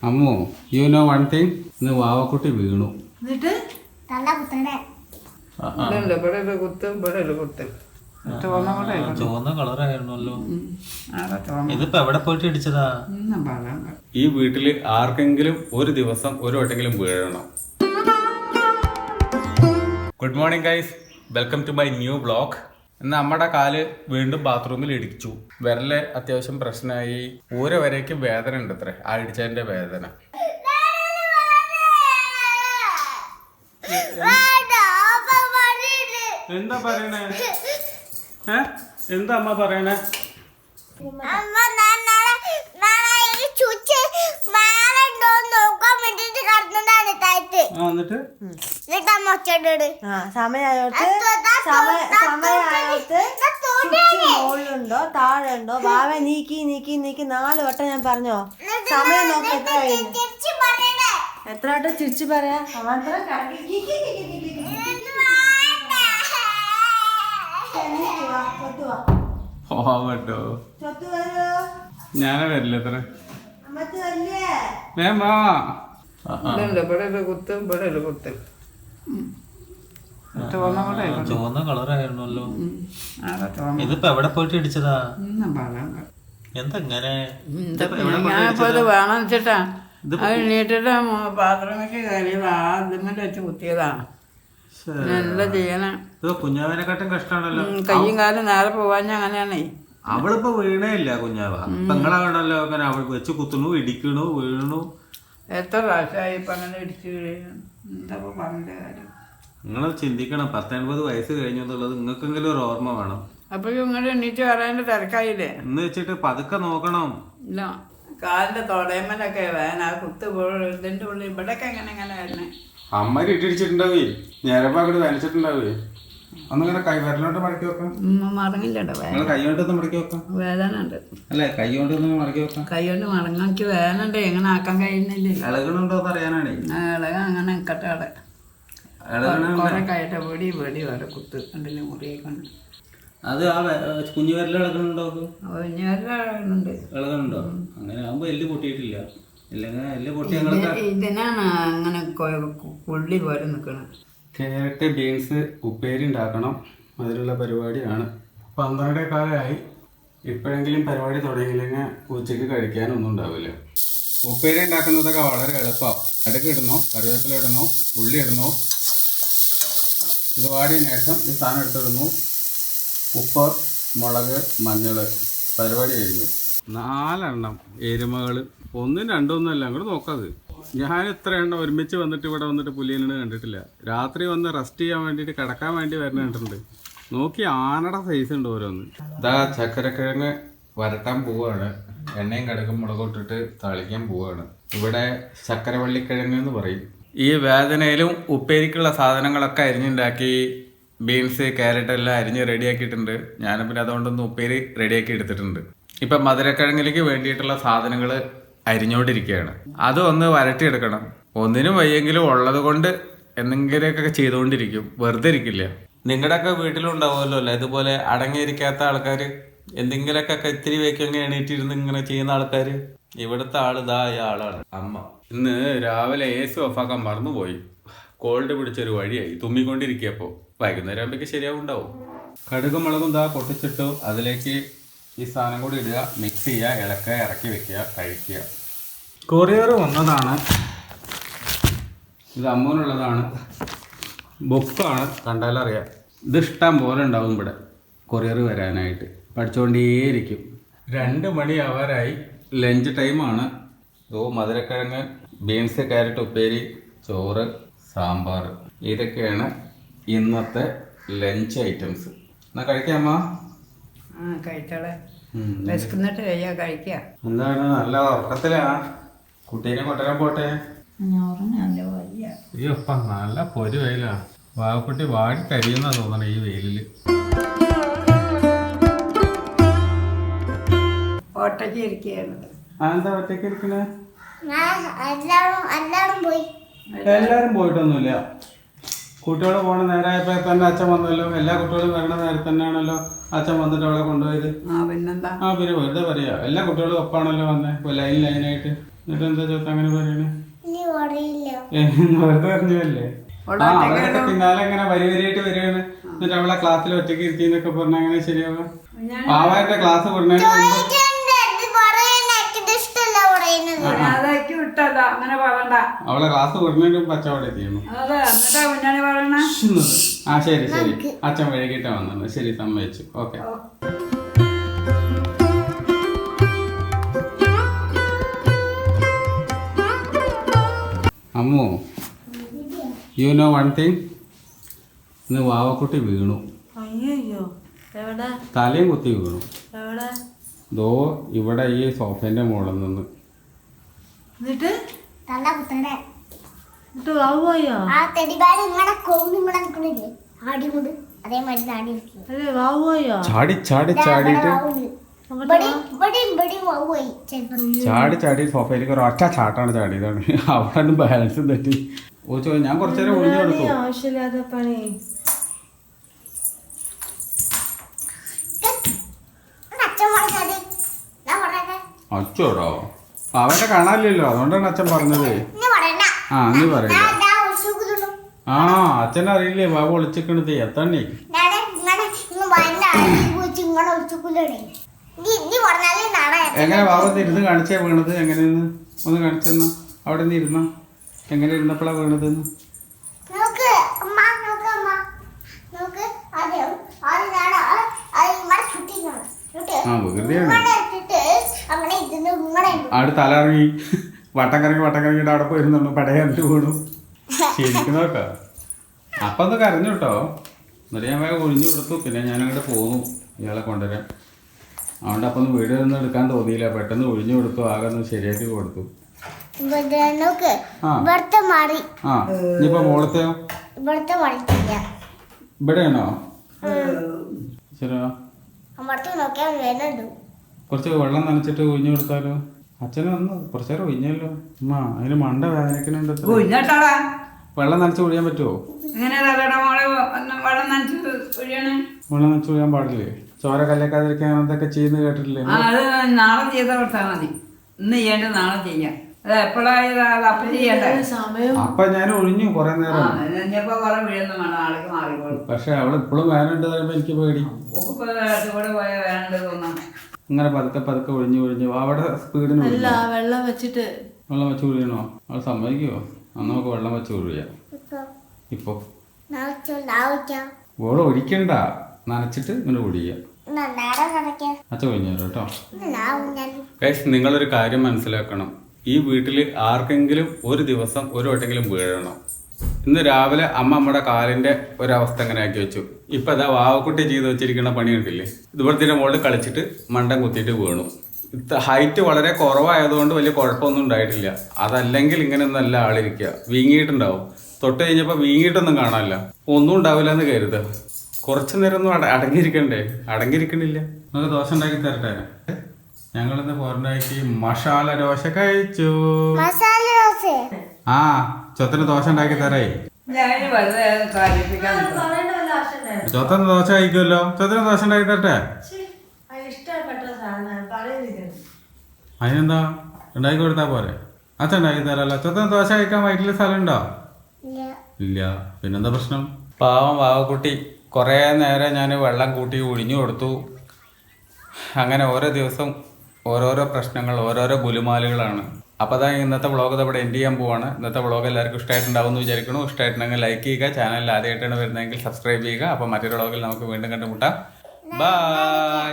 Ammu you know one thing, ഇന്ന് വാവക്കുട്ടി വീണു. എന്നിട്ട് ചുവന്ന കളറായിരുന്നല്ലോ. ഇതിപ്പോ എവിടെ പോയിട്ട് ഇടിച്ചതാ? ഈ വീട്ടില് ആർക്കെങ്കിലും ഒരു ദിവസം ഒരു വട്ടെങ്കിലും വീഴണം. Good morning guys, welcome to my new vlog. ഇന്ന് നമ്മുടെ കാല് വീണ്ടും ബാത്റൂമിൽ ഇടിച്ചു. വിരല് അത്യാവശ്യം പ്രശ്നമായി. ഊര വരേക്ക് വേദന ഉണ്ട് അത്ര, ആ ഇടിച്ചതിന്റെ വേദന. എന്താ പറയണേ? എന്താ അമ്മ പറയണേ? മുകളിലുണ്ടോ താഴെ ഉണ്ടോ ബാവ നീക്കി നീക്കി നീക്കി 4 വട്ടം ഞാൻ പറഞ്ഞോ. സമയം നോക്കി എത്ര വട്ടം ചിരിച്ചു പറയാ. പോവട്ടോ, ഞാനെ വരില്ല എത്ര ചുവന്ന കളറായിരുന്നല്ലോ. ഇതിപ്പോ എവിടെ പോയിട്ട് ഇടിച്ചതാ? എന്തെങ്ങനെ വേണം വെച്ചിട്ടാ അത് നീട്ടിട്ട് ബാത്റൂമിലേക്ക് കയറിയതാ. അതിങ്ങനെ വെച്ച് കുത്തിയതാണ്. എന്താ ചെയ്യണേ? കുഞ്ഞാവിനെക്കാട്ടും കഷ്ടാണല്ലോ. കയ്യും കാലും നേരെ പോവാൻ അങ്ങനെയാണേ. അവളിപ്പോ വീണേയില്ല കുഞ്ഞാവ. പെങ്ങളാണല്ലോ അങ്ങനെ അവൾ വെച്ച് കുത്തുന്നു, ഇടിക്കണു, വീണു. എത്ര പ്രാവശ്യമായി ഇപ്പൊ അങ്ങനെ ഇടിച്ചു വീഴുന്നു. എന്താ പറഞ്ഞ കാര്യം? നിങ്ങൾ ചിന്തിക്കണം, 10-80 വയസ്സ് കഴിഞ്ഞു എന്നുള്ളത് നിങ്ങൾക്കെങ്കിലും ഒരു ഓർമ്മ വേണം. അപ്പോഴും ഇങ്ങോട്ട് എണീറ്റ് വരാൻ്റെ തിരക്കായില്ലേ എന്ന് വെച്ചിട്ട് പതുക്കെ നോക്കണം. ഇല്ല, കാലിന്റെ തൊടയമ്മലൊക്കെ വേന കുത്ത് ഇതിന്റെ ഉള്ളിൽ ഇവിടെയൊക്കെ എങ്ങനെ എങ്ങനെ വരണേ. അമ്മ ഇട്ടിടിച്ചിട്ടുണ്ടാവേ, ഞരമ്പ് അങ്ങോട്ട് വേനിച്ചിട്ടുണ്ടാവേ. ഒന്നിങ്ങനെ കൈ വരലോട്ട് മടക്കി വെക്കാം. മടങ്ങില്ലട്ടോ, കൈ കൊണ്ടൊന്ന് മടക്കി വെക്കാം. വേദന ഉണ്ട്. അല്ലെ കൈ കൊണ്ടൊന്ന് മടക്കി വെക്കാം. കൈ കൊണ്ട് മടങ്ങാക്കി വേദന ഉണ്ട്. എങ്ങനെ ആക്കാൻ കഴിയുന്നില്ല. ഇളകണുണ്ടോന്ന് അറിയാനാണ്. ഇളക അങ്ങനെ നിൽക്കട്ടെ. അവിടെ കുറെ കയറ്റ പേടി വരെ കുത്ത് കണ്ടില്ല മുറിയേക്കൊണ്ട്. അത് ആ കുഞ്ഞു വരല ഇളകണുണ്ടോ? കുഞ്ഞുണ്ട് ഇളകണുണ്ടോ? അങ്ങനെ ആകുമ്പോ എല്ല് പൊട്ടിയിട്ടില്ല. ഇതിനാണ് അങ്ങനെ പുള്ളി പോലെ നിൽക്കണം. ക്യാരറ്റ് ബീൻസ് ഉപ്പേരി ഉണ്ടാക്കണം, അതിനുള്ള പരിപാടിയാണ്. 12 കാലമായി. ഇപ്പോഴെങ്കിലും പരിപാടി തുടങ്ങിയില്ലെങ്കിൽ ഉച്ചയ്ക്ക് കഴിക്കാനൊന്നും ഉണ്ടാവില്ല. ഉപ്പേരി ഉണ്ടാക്കുന്നതൊക്കെ വളരെ എളുപ്പമാണ്. കടുക് ഇടുന്നു, കറിവേപ്പില ഇടുന്നു, ഉള്ളി ഇടുന്നു. ഇത് വാടിയതിന് ശേഷം ഈ സാധനം എടുത്തിടുന്നു. ഉപ്പ്, മുളക്, മഞ്ഞൾ. പരിപാടി കഴിഞ്ഞു. 4 എരുമകൾ, 1, 2 ഒന്നുമല്ല. അങ്ങോട്ട് നോക്കാത്. ഞാൻ ഇത്ര എണ്ണം ഒരുമിച്ച് വന്നിട്ട് ഇവിടെ വന്നിട്ട് പുലിയലിന് കണ്ടിട്ടില്ല. രാത്രി വന്ന് റെസ്റ്റ് ചെയ്യാൻ വേണ്ടിയിട്ട് കിടക്കാൻ വേണ്ടി വരുന്ന കണ്ടിട്ടുണ്ട്. നോക്കി ആനയുടെ സൈസ് ഉണ്ട് ഓരോന്ന്. ഇതാ ചക്കരക്കിഴങ്ങ് വരട്ടാൻ പോവുകയാണ്. എണ്ണയും കടുകും മുളകും ഇട്ടിട്ട് തളിക്കാൻ പോവുകയാണ്. ഇവിടെ ചക്കരവള്ളിക്കിഴങ്ങ് എന്ന് പറയും. ഈ വേദനയിലും ഉപ്പേരിക്കുള്ള സാധനങ്ങളൊക്കെ അരിഞ്ഞുണ്ടാക്കി. ബീൻസ്, ക്യാരറ്റ് എല്ലാം അരിഞ്ഞ് റെഡിയാക്കിയിട്ടുണ്ട്. ഞാൻ പിന്നെ അതുകൊണ്ടൊന്ന് ഉപ്പേരി റെഡിയാക്കി എടുത്തിട്ടുണ്ട്. ഇപ്പം മധുരക്കിഴങ്ങിലേക്ക് വേണ്ടിയിട്ടുള്ള സാധനങ്ങൾ അരിഞ്ഞുകൊണ്ടിരിക്കുകയാണ്. അത് ഒന്ന് വരട്ടിയെടുക്കണം. ഒന്നിനും വയ്യെങ്കിലും ഉള്ളത് കൊണ്ട് എന്തെങ്കിലുമൊക്കെ ചെയ്തുകൊണ്ടിരിക്കും, വെറുതെ ഇരിക്കില്ല. നിങ്ങളുടെയൊക്കെ വീട്ടിലുണ്ടാവുമല്ലോ അല്ലേ ഇതുപോലെ അടങ്ങിയിരിക്കാത്ത ആൾക്കാർ, എന്തെങ്കിലുമൊക്കെ ഇത്തിരി വയ്ക്കങ്ങ് എണീറ്റിരുന്ന് ഇങ്ങനെ ചെയ്യുന്ന ആൾക്കാർ. ഇവിടുത്തെ ആൾ ഇതാ ആളാണ് അമ്മ. ഇന്ന് രാവിലെ AC ഓഫാക്കാൻ മറന്നുപോയി. കോൾഡ് പിടിച്ചൊരു വഴിയായി. തുമ്മിക്കൊണ്ടിരിക്കുകയപ്പോൾ. വൈകുന്നേരം ആകുമ്പോഴേക്ക് ശരിയാവുണ്ടാവും. കടുകും മുളകും ഇതാ പൊട്ടിച്ചിട്ടു. അതിലേക്ക് ഈ സാധനം കൂടി ഇടുക, മിക്സ് ചെയ്യുക, ഇളക്കുക, ഇറക്കി വെക്കുക, കഴിക്കുക. കൊറിയർ വന്നതാണ്. ഇത് അമ്മൂനുള്ളതാണ്. ബുക്കാണ്, കണ്ടാലറിയാം. ഇത് ഇഷ്ടം പോലെ ഉണ്ടാവും ഇവിടെ കൊറിയർ വരാനായിട്ട്. പഠിച്ചുകൊണ്ടേയിരിക്കും. 2 മണി ആവാറായി. ലഞ്ച് ടൈമാണ്. മധുരക്കിഴങ്ങ്, ബീൻസ്, ക്യാരറ്റ് ഉപ്പേരി, ചോറ്, സാമ്പാർ. ഇതൊക്കെയാണ് ഇന്നത്തെ ലഞ്ച് ഐറ്റംസ്. എന്നാൽ കഴിക്കാമോ? കഴിച്ചോളെ. വിശക്കുന്നിട്ട് കഴിക്കുക. എന്താണ് നല്ല ഉറക്കത്തിലാ? കുട്ടീനെ കൊണ്ടുവരാൻ പോട്ടെ. അയ്യോ നല്ല പൊരി വെയിലാ. വാവക്കുട്ടി വാടി കരിയുന്നാ തോന്നണേ ഈ വെയിലില്. ഒറ്റയ്ക്ക് ഇരിക്കുകയാണ്. എന്താ ഒറ്റയ്ക്ക് ഇരിക്കണേ? എല്ലാരും പോയിട്ടൊന്നുമില്ല. കുട്ടികൾ പോണ നേരമായപ്പോ തന്നെ അച്ഛൻ വന്നല്ലോ. എല്ലാ കുട്ടികളും വരണ നേരത്തെ തന്നെയാണല്ലോ അച്ഛൻ വന്നിട്ട് അവളെ കൊണ്ടുപോയത്. പിന്നെന്താ? പിന്നെ വെറുതെ പറയാ. എല്ലാ കുട്ടികളും ഒപ്പാണല്ലോ വന്നേ, ലൈനായിട്ട്. എന്നിട്ട് എന്താ ചോദിച്ചാൽ അങ്ങനെ പറയണേ? വെറുതെ പറഞ്ഞല്ലേ? ആ അവരൊക്കെ പിന്നാലെ ഇങ്ങനെ വരിയായിട്ട് വരികയാണ്. എന്നിട്ട് അവളെ ക്ലാസ്സിൽ ഒറ്റയ്ക്ക് ഇരുത്തിന്നൊക്കെ പറഞ്ഞ അങ്ങനെ ശരിയാവുക? പാവാന്റെ ക്ലാസ് പറഞ്ഞതിന് മുമ്പ് അതൊക്കെ വിട്ടല്ല അങ്ങനെ പറയണ്ട. അവളെ ക്ലാസ് പറഞ്ഞതിന് മുമ്പ് അച്ഛൻ അവിടെ എത്തിയിരുന്നു. അതെ എന്നിട്ടാ കുഞ്ഞാണി പറയണ. ആ ശരി ശരി, അച്ഛൻ വൈകിട്ടാ വന്നത്. ശരി, സമ്മതിച്ചു. Okay. Ammu, you know one thing, ഇന്ന് വാവക്കുട്ടി വീണു. അയ്യോ എവിടെ തലയും കുത്തി വീണു. എവിടെ? ദോ ഇവിടെ ഈ സോഫേന്റെ മുകളിൽ നിന്ന്. എന്നിട്ട് എന്നിട്ട് വാവുപോയോ? അല്ലേ വാവുപോയോ? ചാടി ചാടി ചാടിയിട്ട് ചാടി ചാടി സോഫയിലേക്ക് ഒരു ഒറ്റ ചാട്ടാണ് ചാടിയതാണ്. അവിടെ നിന്ന് ബാലൻസ് തെറ്റി. ഞാൻ കുറച്ചു നേരം ഒഴിഞ്ഞു കൊടുത്തു. ആവശ്യമില്ലാത്ത പണി. അച്ചോടോ, അവനെ കാണാനില്ലല്ലോ, അതുകൊണ്ടാണ് അച്ഛൻ പറഞ്ഞത്. ആ നീ പറയില്ല. ആ അച്ഛനറിയില്ലേ ബാബു ഒളിച്ചിക്കണത് എത്തണ്ണി. എങ്ങനെ ബാബു ഇരുന്ന് കാണിച്ചാ വീണത്? എങ്ങനെയെന്ന് ഒന്ന് കാണിച്ചെന്ന. അവിടെ നിന്ന് ഇരുന്ന എങ്ങനെ ഇരുന്നപ്പോഴാ വീണതെന്ന്? ആ വികൃതിയാണ്. അവിടെ തലറങ്ങി വട്ടം കറങ്ങിയിട്ട് അവിടെ പോയിരുന്നുള്ളൂ. പടയാണ്ട് വീണു. ശരിക്കും നോക്ക. അപ്പൊ ഒന്ന് കരഞ്ഞു കേട്ടോ. എന്നിട്ട് ഞാൻ വേഗം ഒഴിഞ്ഞു കൊടുത്തു. പിന്നെ ഞാനങ്ങോട്ട് പോന്നു ഇയാളെ കൊണ്ടുവരാൻ. അതുകൊണ്ട് അപ്പൊ ഒന്ന് വീഡിയോ ഒന്നും എടുക്കാൻ തോന്നിയില്ല. പെട്ടെന്ന് ഒഴിഞ്ഞു കൊടുത്തു. ആകെ ഒന്ന് ശരിയാക്കി കൊടുത്തു. ആ ഇനിയിപ്പോ മോളത്തെയോ? ഇവിടെയാണോ? ശരിയാ, കുറച്ച് വെള്ളം നനച്ചിട്ട് ഒഴിഞ്ഞു കൊടുത്താലോ? അച്ഛന് വന്നു കുറച്ചു നേരം ഒഴിഞ്ഞല്ലോ. അമ്മ അതിന് മണ്ട വേദനക്കുന്നുണ്ട്. വെള്ളം നനച്ച് ഒഴിയാൻ പറ്റുമോ? വെള്ളം നനച്ച് ഒഴിയാൻ പാടില്ലേ? ചോര കല്ലേക്കാതിരിക്കാൻ എന്തൊക്കെ ചെയ്യുന്ന കേട്ടിട്ടില്ലേ? അത് നാളെ ചെയ്ത കൊടുത്താൽ മതി. ഇന്ന് ചെയ്യേണ്ടത് നാളെ ചെയ്യാം. അത് എപ്പോഴായത് അപ്പൊ ചെയ്യണ്ടേ? അപ്പൊ ഞാൻ ഒഴിഞ്ഞു കൊറേ നേരം. ഇനിയിപ്പോ കുറെ വീഴുന്നു വേണം, നാളേക്ക് മാറിക്കോളും. പക്ഷെ അവള് ഇപ്പോഴും വേനുണ്ട് പറയുമ്പോ എനിക്ക് പേടി. കൂടെ പോയ വേണ്ട തോന്നാം. ഇങ്ങനെ പതുക്കെ പതുക്കെ ഒഴിഞ്ഞു അവിടെ സ്പീഡിന് വെള്ളം വെച്ചിട്ട് ഒഴിയണോ? അവൾ സമ്മതിക്കുവോ? അന്ന് നമുക്ക് വെള്ളം വെച്ച് ഒഴിയാം. ഇപ്പൊ ഓള് ഒഴിക്കണ്ട, നനച്ചിട്ട് ഇങ്ങനെ ഒഴിയാം. അച്ഛൻ ഒഴിഞ്ഞു കേട്ടോ. നിങ്ങളൊരു കാര്യം മനസ്സിലാക്കണം. ഈ വീട്ടിൽ ആർക്കെങ്കിലും ഒരു ദിവസം ഒരു വട്ടെങ്കിലും വീഴണം. ഇന്ന് രാവിലെ അമ്മ നമ്മുടെ കാലിന്റെ ഒരവസ്ഥ എങ്ങനെ ആക്കി വെച്ചു. ഇപ്പൊ അതാ വാവക്കുട്ടി ചെയ്ത് വെച്ചിരിക്കുന്ന പണി കണ്ടില്ലേ? ഇതുപോലത്തെ മുകളിൽ കളിച്ചിട്ട് മണ്ടം കുത്തിയിട്ട് വീണു. ഹൈറ്റ് വളരെ കുറവായതുകൊണ്ട് വലിയ കുഴപ്പമൊന്നും ഉണ്ടായിട്ടില്ല. അതല്ലെങ്കിൽ ഇങ്ങനെയൊന്നും അല്ല ആളിരിക്കുക. വീങ്ങിയിട്ടുണ്ടാവും. തൊട്ട് കഴിഞ്ഞപ്പോൾ വീങ്ങിയിട്ടൊന്നും കാണാനില്ല. ഒന്നും ഉണ്ടാവില്ല എന്ന് കരുതുക. കുറച്ചു നേരം ഒന്നും അടങ്ങിയിരിക്കണില്ല. നമുക്ക് ദോശ ഉണ്ടാക്കി തരട്ടെ? ഞങ്ങളിന്ന് പോരണ്ടാക്കി മസാല ദോശ കഴിച്ചു. ആ ചൊത്തിന് ദോശ ഉണ്ടാക്കി തരേ. ചൊത്തിന് ദോശ കഴിക്കുമല്ലോ. ചൊത്തിന് ദോശ ഉണ്ടാക്കി തരട്ടെ? അതിനെന്താ, ഉണ്ടാക്കി കൊടുത്താ പോരെ? അച്ഛൻ ഉണ്ടാക്കി തരാല്ലോ. ചൊത്തിന് ദോശ കഴിക്കാൻ വയറ്റിൽ സ്ഥലം ഉണ്ടോ? ഇല്ല. പിന്നെന്താ പ്രശ്നം? പാവം വാവക്കുട്ടി കുറേ നേരം ഞാൻ വെള്ളം കൂട്ടി ഒഴിഞ്ഞു കൊടുത്തു. അങ്ങനെ ഓരോ ദിവസം ഓരോരോ പ്രശ്നങ്ങൾ, ഓരോരോ ഗുലുമാലുകളാണ്. അപ്പോൾ അതാ ഇന്നത്തെ വ്ളോഗ് ഇവിടെ എൻഡ് ചെയ്യാൻ പോവാണ്. ഇന്നത്തെ വ്ളോഗ് എല്ലാവർക്കും ഇഷ്ടമായിട്ടുണ്ടാവും എന്ന് വിചാരിക്കുന്നു. ഇഷ്ടമായിട്ടുണ്ടെങ്കിൽ ലൈക്ക് ചെയ്യുക. ചാനലിൽ ആദ്യമായിട്ടാണ് വരുന്നതെങ്കിൽ സബ്സ്ക്രൈബ് ചെയ്യുക. അപ്പോൾ മറ്റൊരു വ്ളോഗിൽ നമുക്ക് വീണ്ടും കണ്ടുമുട്ടാം. ബൈ.